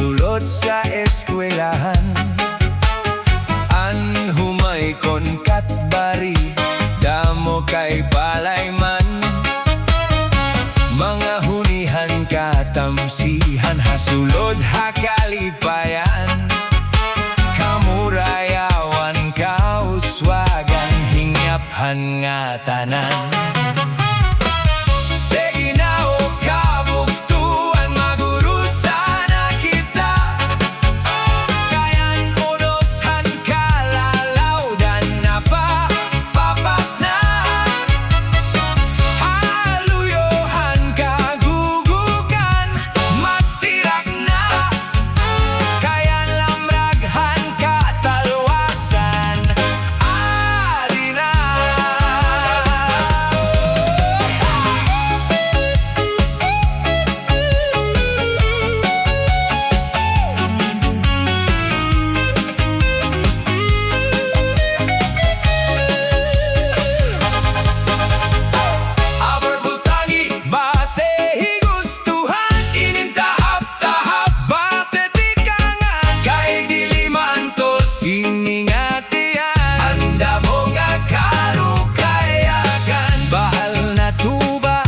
sulod sa eskwelahan. An humay kon katbari, damo kay palayman. Mga hunihan katamsihan, hasulod hakalipayan. Kamurayawan kauswagan, hingyaphan nga tanan. Sige na o kabuktuan, magurusan na kita. Kayan unosan kalalawdan na pa papas na. Haluyohan kagugukan, masirak na. Kayan lamraghan katalwasan, adi na. Abarbutangi, base higustuhan, inintahap-tahap, base tikangan. Kay dilimantos, iningatian, anda mo nga karukayakan. Bahal na tuba,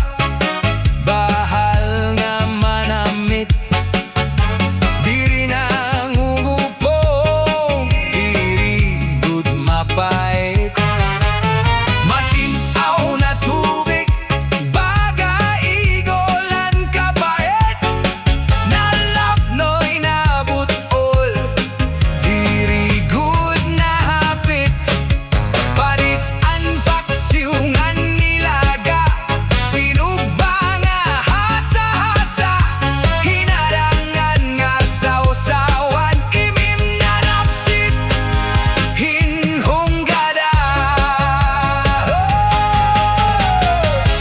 bahal nga manamit. Diri na ngungupong, diri gud mapait. Matinaw na tubig, baga igolan kapait. Nalapnoy na butol, diri gud nahapit. Parisan paksiungan nilaga, sinugba nga hasa-hasa. Hinarangan nga sausawan, imim na napsit, hinhunggada.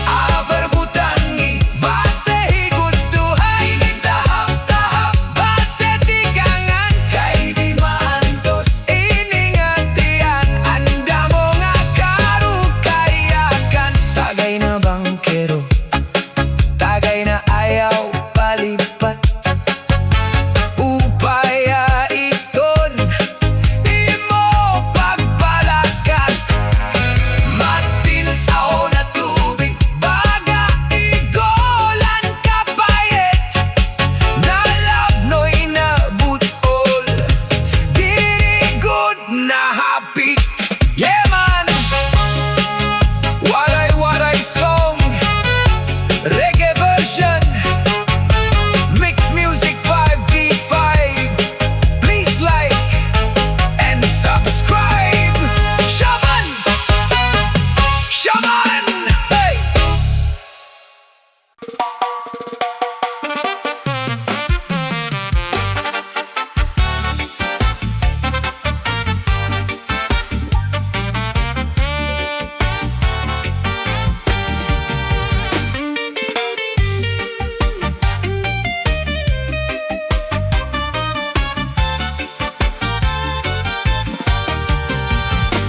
Abarbutangi, base higustuhan, inintahap-tahap, base tikangan. Kay di maantos, iningatian, anda mo nga karukayakan. Tagay na bangkero, tagay na ayaw palipat. Upaya iton, imo pagpalakat. Matinaw na tubig, baga igolan kapait. Nalapnoy na butol, diri gud nahapit. Yeah man! Waray waray song, reggae version, mixed music 5B5. Please like and subscribe. Shaman! Shaman! Hey!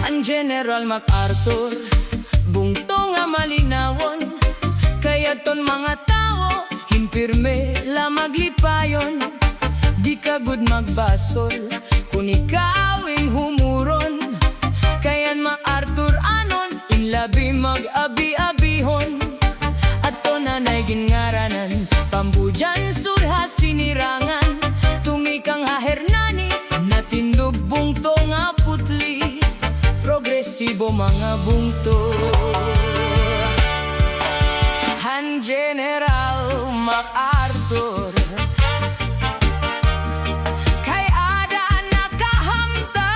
Ang General MacArthur, bungto nga malinawon. Kaya ton mga tao, himpirme la maglipayon. Di ka gud magbasol, kung ikawing humuron. Kayan MacArthur anon, inlabi mag-abi-abihon. At to nanay gingaranan, pambujan surha sinirangan. Tumikang hahernani, natindog bungto nga putli. Progresibo mga bungto. Han General MacArthur, kay ada nakahamtang.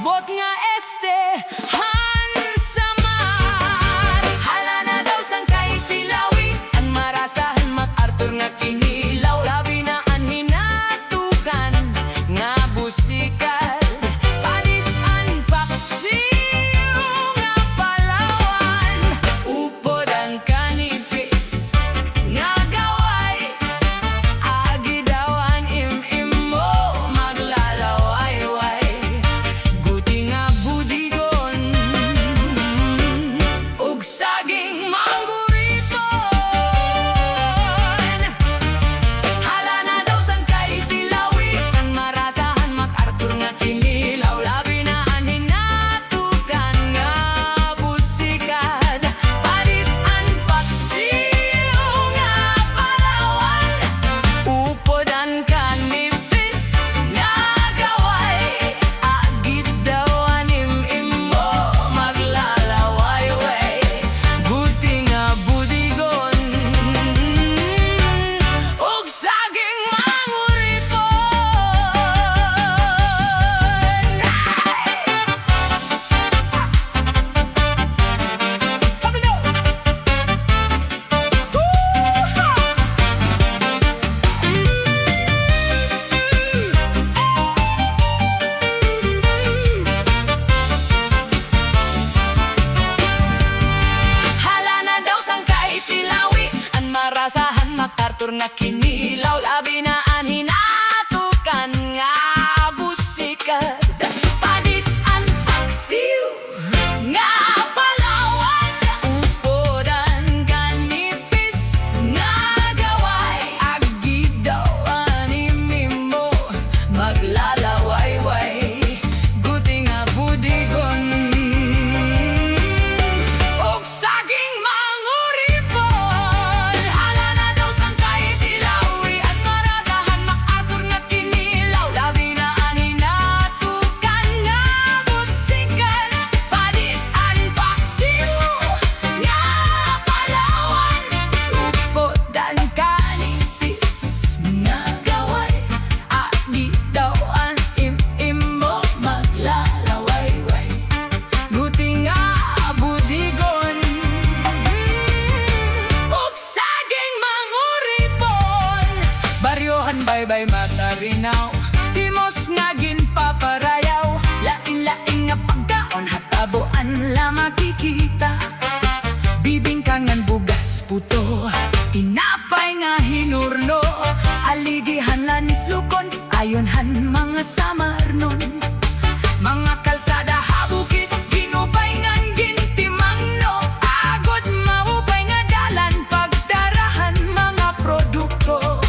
Bot nga este han SAMAR. Hala na daw sang kay tilawi, ang marasahan MacArthur nga kinilaw. Labi na ang hinatukan nga busikat. Padisan paksiw nga palawan, upod ang kanipis nga makikita. Bibingkangan bugas puto, tinapay nga hinurno, aligihan lanis lukon, ayonhan mga SAMAR nun. Mga kalsada habukit, ginupay ngan gintimangno, agod maupay nga dalan, pagdarahan mga produkto.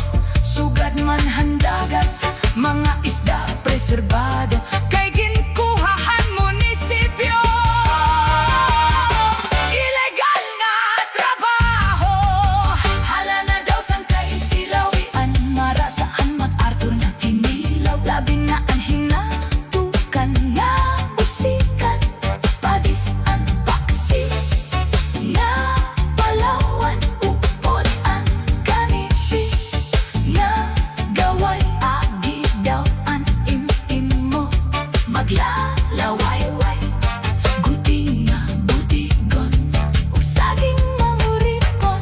Sugad man handagat, mga isda preserbado, kay ginkuhahan munisipyo. Ilegal nga trabaho, hala na daw sang kaitilawian, marasaan mag-artor na kinilaw, labi na ang hinatukan nga usikan, padisan paksi nga palawan, upod ang kanipis nga gaway, agi daw ang im-imo, maglalaway-way, gudi nga budigon, ug saging manguripon.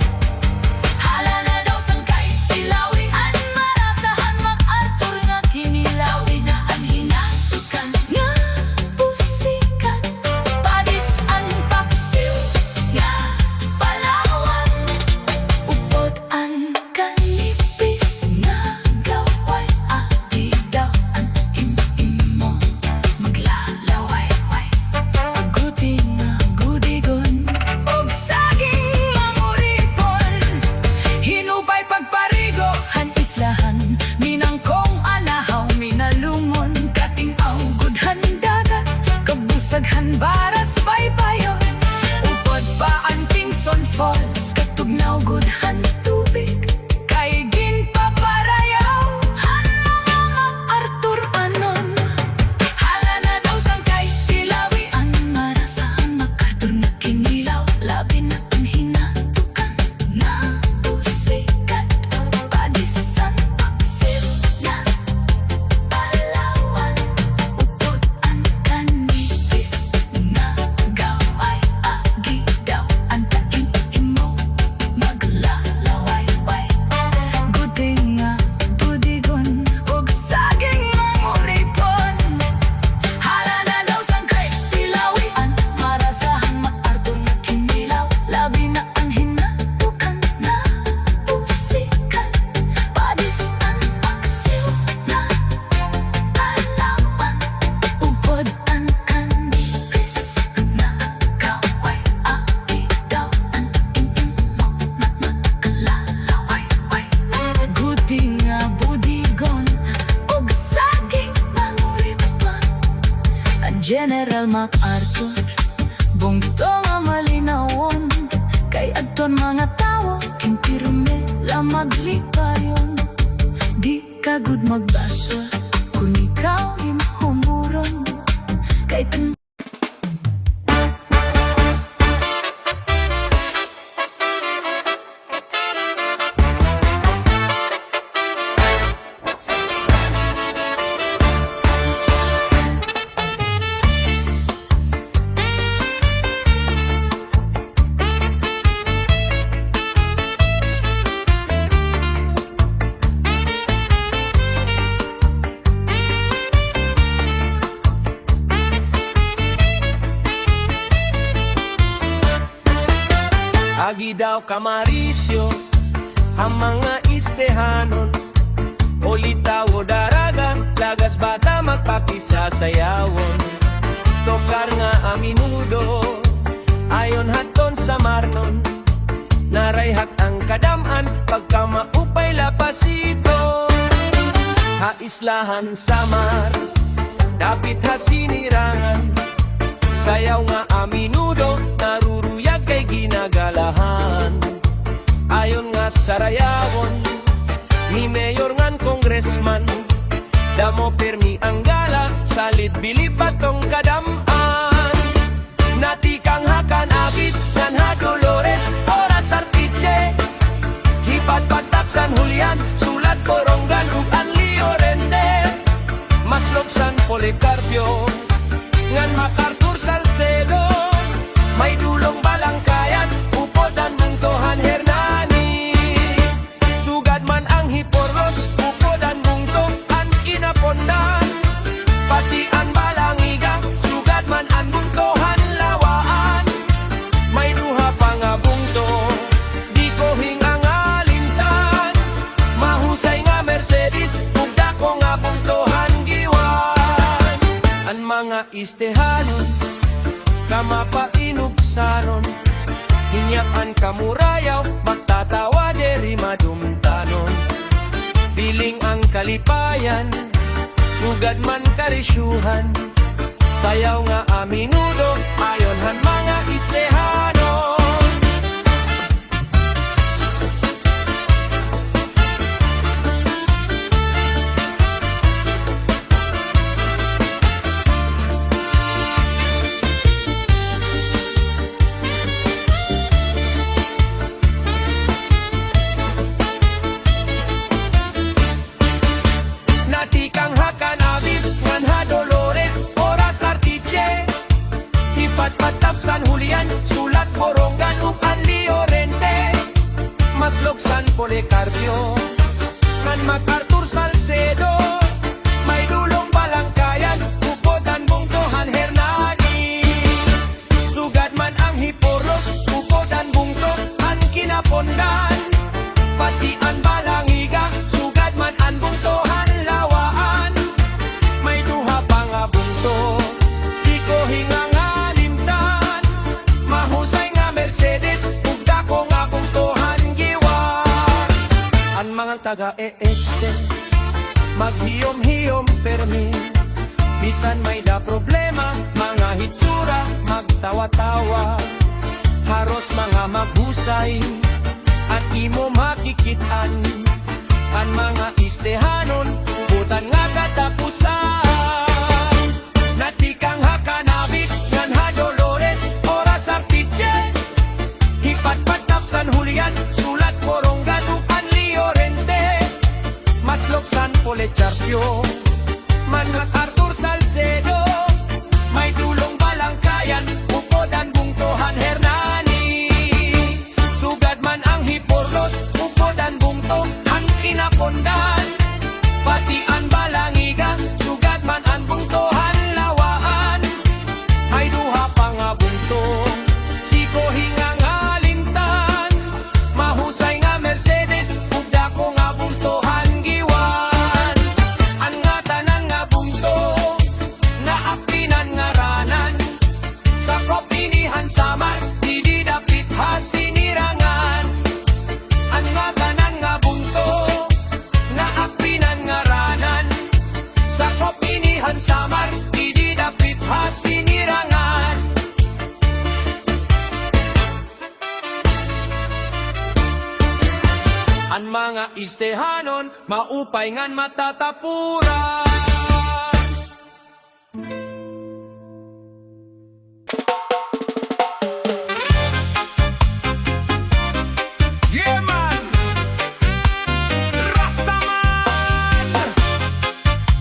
Hala na daw sang kaitilawian, marasahan mag-artor nga kinilawi na ang hinatukan nga pusikan, padisan paksiw nga palawan, upod ang kanipis nga gaway, agi daw ang im-imo, maglalaway-way, aguti nga gudigon, ug saging manguripon. Hinupay pagparigo, islahan, minangkong anahaw, minalumon, kating-aw, gudhan dagat, kabusaghan baras baybayon, upod pa ang Kingston Falls, katugnaw gudhan tubig, kay ginpaparayaw, han mga mag-artor anon. Hala na daw sang kaitilawian, marasaan mag-artor na kinilaw, labi na ang hinatukan nga pusikat, padisan paksil nga palawan, upod ang kanipis nga gaway, agi daw ang kaim-imo, maglalaway-way, gudi nga budigon, ug saging manguripon. Hala na daw sang kaitilawian, marasahan mag-artor na kinilaw, labi na ang hinatukan nga pusikat, padisan paksiw nga palawan, upod ang kanipis nga gaway, agi daw ang im-imo, maglalaway-way, gudi nga budigon, ug saging manguripon. Ang General MacArthur, bungto nga malinawon, kay adton mga tawo, kimpirme la maglipayon. Di ka gud magbaswa, kung ikaw imhumuron, kay Agi daw kamarisyo ang mga istehanon, o litaw o daragan, lagas bata magpakisasayawon. Tokar nga aminudo, ayon haton sa marnon, narayhat ang kadaman, pagka maupay lapasito. Haislahan SAMAR, dapit hasinirangan, sayaw nga aminudo, naruruyag kay ginagalahan. Ayon nga sarayawon, ni mayor ngan congressman, damo permi ang gala, salit bilib batong kadaman. Natikang hakan abit, ngan ha Dolores, oras artiche, hipat patap san Julian, sulat poronggan ug anli orende, maslog san Policarpio, ngan MacArthur Salcedo, may dulong balangkayan, upodan mong tohan Hernani. Sugad man ang hiporlos, upodan mong to ang inapondan, pati ang balangiga, sugad man ang mong tohan lawaan. mga istehanon, kamapainubsaron, hinyakan kamurayaw, magtatawa deri madumtanon. Piling ang kalipayan, sugad man karisyuhan, sayaw nga aminudo, ayonhan mga istehanon. Natikang hakanabit, nganha Dolores, oras artiche, patapsan hulian, sulat borongan upan liorente, masloksan Policarpio, ngan MacArthur Salcedo, may dulong balangkayan, upodan bungtohan Hernani, sugad man ang Hiporos, upodan bungtohan kinapondan, pati ang balangiga, sugad man ang bungtohan lawaan, may duha pa nga bungto, di ko hingang taga-e-este, maghiyom-hiyom permi, bisan may da problema, mga hitsura, magtawa-tawa, haros mga maghusay, at imo makikitaan, ang mga istehanon, butan nga katapusan. Natikang hakanabit, nganha Dolores, oras artiche, hipatpatapsan hulian, sulat borongan upan liorente, masloksan Policarpio, man MacArthur Salcedo, may dulong balangkayan, upodan bungtohan Hernani, sugad man ang Hiporlos, upodan bungtohan kinapondan, pati ang balangiga, sugad man ang bungtohan lawaan, may duha pa nga bungto, di ko hingang alintan, mahusay nga Mercedes, ugda ko nga bungtohan giwan, ang nga tanan nga bungto, na apinan nga ranan, sa kopinihan SAMAR, di dapit hasinirangan, ang nga tanan nga bungto, na apinan nga ranan, sa kopinihan SAMAR, di dapit hasinirangan. Ang mga istehanon, maupay ngan matatapuran. Yeah, man! Rastaman!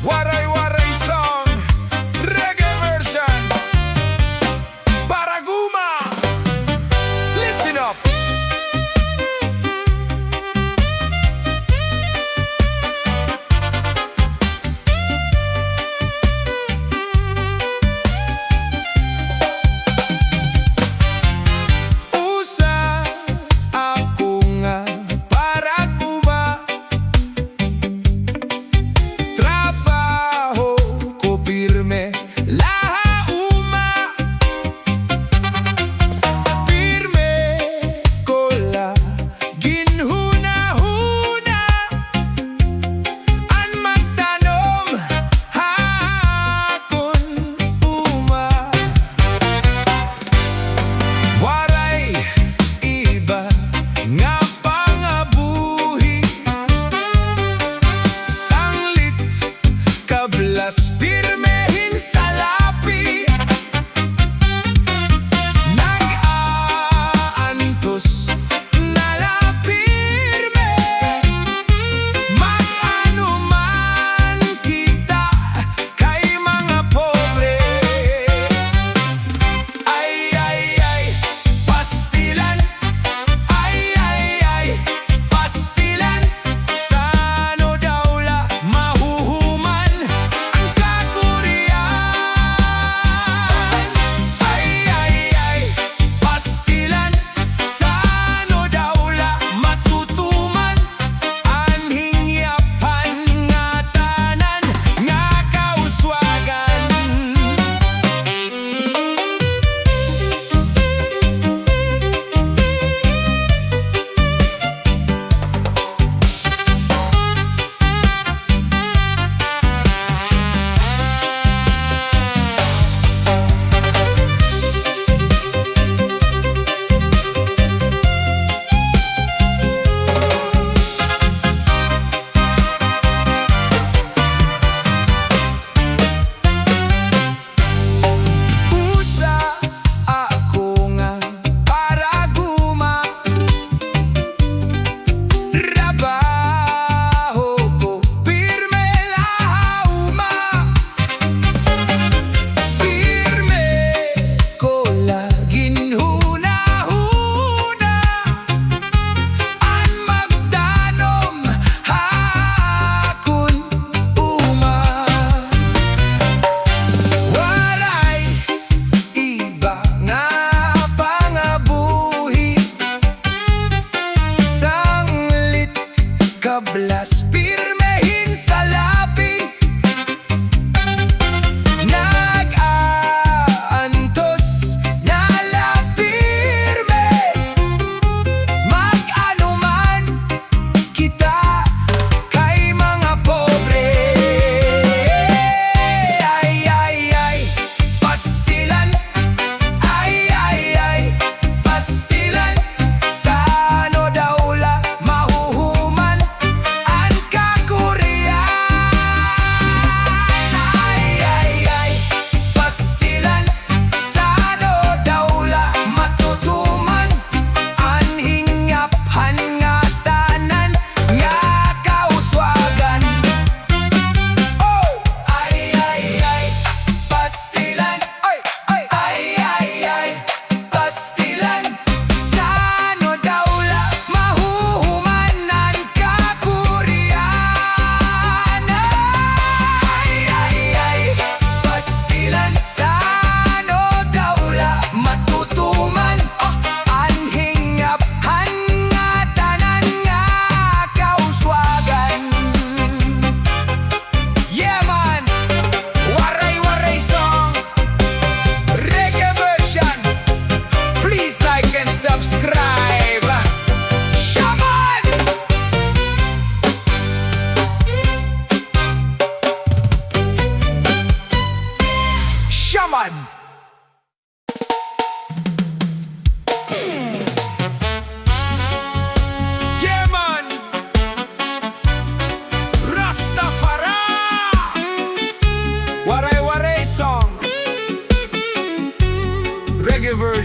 Waray waray song, reggae version. Paraguma! Listen up!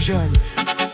version.